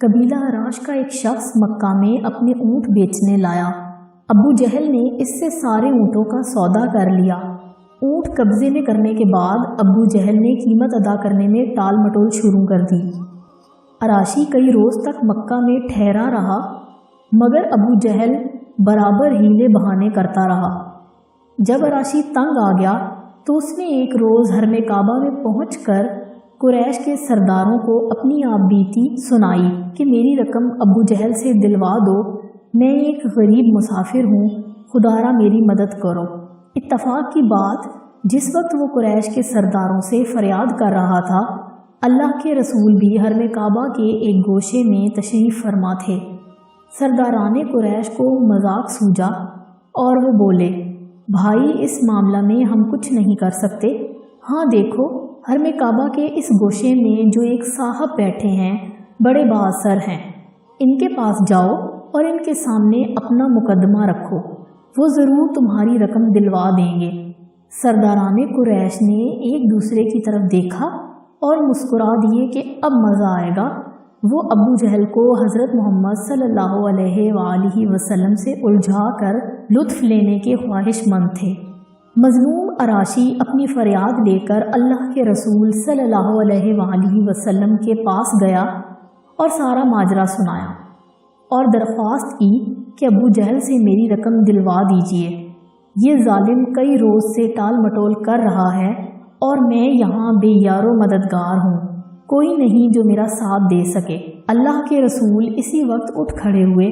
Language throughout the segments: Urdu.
قبیلہ عراش کا ایک شخص مکہ میں اپنے اونٹ بیچنے لایا۔ ابو جہل نے اس سے سارے اونٹوں کا سودا کر لیا۔ اونٹ قبضے میں کرنے کے بعد ابو جہل نے قیمت ادا کرنے میں ٹال مٹول شروع کر دی۔ عراشی کئی روز تک مکہ میں ٹھہرا رہا، مگر ابو جہل برابر ہیلے بہانے کرتا رہا۔ جب عراشی تنگ آ گیا تو اس نے ایک روز حرم کعبہ میں پہنچ کر قریش کے سرداروں کو اپنی آپ بیتی سنائی کہ میری رقم ابو جہل سے دلوا دو، میں ایک غریب مسافر ہوں، خدا را میری مدد کرو۔ اتفاق کی بات، جس وقت وہ قریش کے سرداروں سے فریاد کر رہا تھا، اللہ کے رسول بھی حرم کعبہ کے ایک گوشے میں تشریف فرما تھے۔ سرداران قریش کو مذاق سوجا اور وہ بولے، بھائی اس معاملہ میں ہم کچھ نہیں کر سکتے۔ ہاں دیکھو، حرم کعبہ کے اس گوشے میں جو ایک صاحب بیٹھے ہیں، بڑے بااثر ہیں، ان کے پاس جاؤ اور ان کے سامنے اپنا مقدمہ رکھو، وہ ضرور تمہاری رقم دلوا دیں گے۔ سرداران قریش نے ایک دوسرے کی طرف دیکھا اور مسکرا دیے کہ اب مزہ آئے گا۔ وہ ابو جہل کو حضرت محمد صلی اللہ علیہ وآلہ وسلم سے الجھا کر لطف لینے کے خواہش مند تھے۔ مظلوم عراشی اپنی فریاد لے کر اللہ کے رسول صلی اللہ علیہ وآلہ وسلم کے پاس گیا اور سارا ماجرا سنایا اور درخواست کی کہ ابو جہل سے میری رقم دلوا دیجیے۔ یہ ظالم کئی روز سے ٹال مٹول کر رہا ہے اور میں یہاں بے یار و مددگار ہوں، کوئی نہیں جو میرا ساتھ دے سکے۔ اللہ کے رسول اسی وقت اٹھ کھڑے ہوئے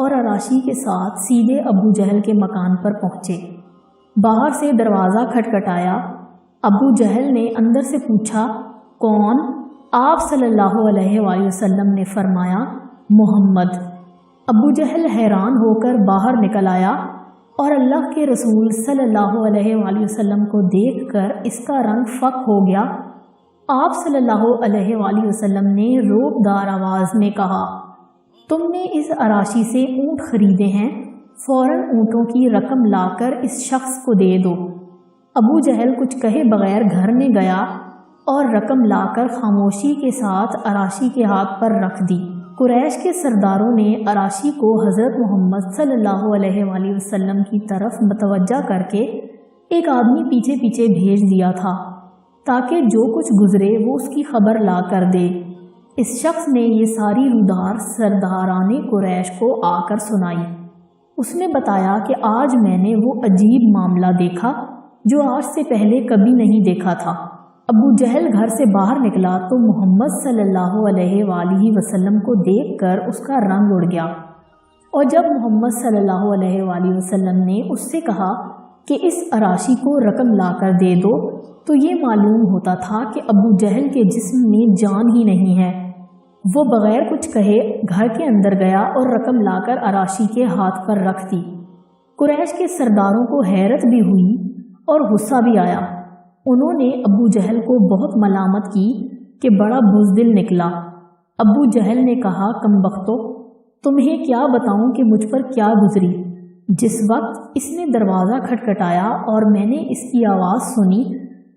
اور عراشی کے ساتھ سیدھے ابو جہل کے مکان پر پہنچے۔ باہر سے دروازہ کھٹکھٹایا۔ ابو جہل نے اندر سے پوچھا، کون؟ آپ صلی اللہ علیہ وآلہ وسلم نے فرمایا، محمد۔ ابو جہل حیران ہو کر باہر نکل آیا اور اللہ کے رسول صلی اللہ علیہ وآلہ وسلم کو دیکھ کر اس کا رنگ فک ہو گیا۔ آپ صلی اللہ علیہ وآلہ وسلم نے روب دار آواز میں کہا، تم نے اس عراشی سے اونٹ خریدے ہیں، فوراً اونٹوں کی رقم لا کر اس شخص کو دے دو۔ ابو جہل کچھ کہے بغیر گھر میں گیا اور رقم لا کر خاموشی کے ساتھ عراشی کے ہاتھ پر رکھ دی۔ قریش کے سرداروں نے عراشی کو حضرت محمد صلی اللہ علیہ وآلہ وسلم کی طرف متوجہ کر کے ایک آدمی پیچھے پیچھے بھیج دیا تھا تاکہ جو کچھ گزرے وہ اس کی خبر لا کر دے۔ اس شخص نے یہ ساری رودار سرداران قریش کو آ کر سنائی۔ اس نے بتایا کہ آج میں نے وہ عجیب معاملہ دیکھا جو آج سے پہلے کبھی نہیں دیکھا تھا۔ ابو جہل گھر سے باہر نکلا تو محمد صلی اللہ علیہ وآلہ وسلم کو دیکھ کر اس کا رنگ اڑ گیا، اور جب محمد صلی اللہ علیہ وآلہ وسلم نے اس سے کہا کہ اس عراشی کو رقم لا کر دے دو تو یہ معلوم ہوتا تھا کہ ابو جہل کے جسم میں جان ہی نہیں ہے۔ وہ بغیر کچھ کہے گھر کے اندر گیا اور رقم لا کر عراشی کے ہاتھ پر رکھ دی۔ قریش کے سرداروں کو حیرت بھی ہوئی اور غصہ بھی آیا۔ انہوں نے ابو جہل کو بہت ملامت کی کہ بڑا بزدل نکلا۔ ابو جہل نے کہا، کم بختو، تمہیں کیا بتاؤں کہ مجھ پر کیا گزری۔ جس وقت اس نے دروازہ کھٹکھٹایا اور میں نے اس کی آواز سنی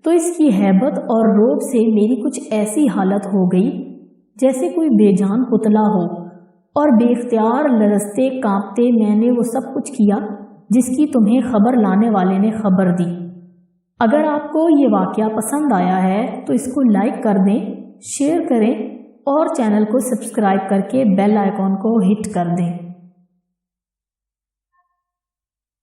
تو اس کی ہیبت اور روب سے میری کچھ ایسی حالت ہو گئی جیسے کوئی بے جان پتلا ہو، اور بے اختیار لرزتے کانپتے میں نے وہ سب کچھ کیا جس کی تمہیں خبر لانے والے نے خبر دی۔ اگر آپ کو یہ واقعہ پسند آیا ہے تو اس کو لائک کر دیں، شیئر کریں اور چینل کو سبسکرائب کر کے بیل آئیکن کو ہٹ کر دیں۔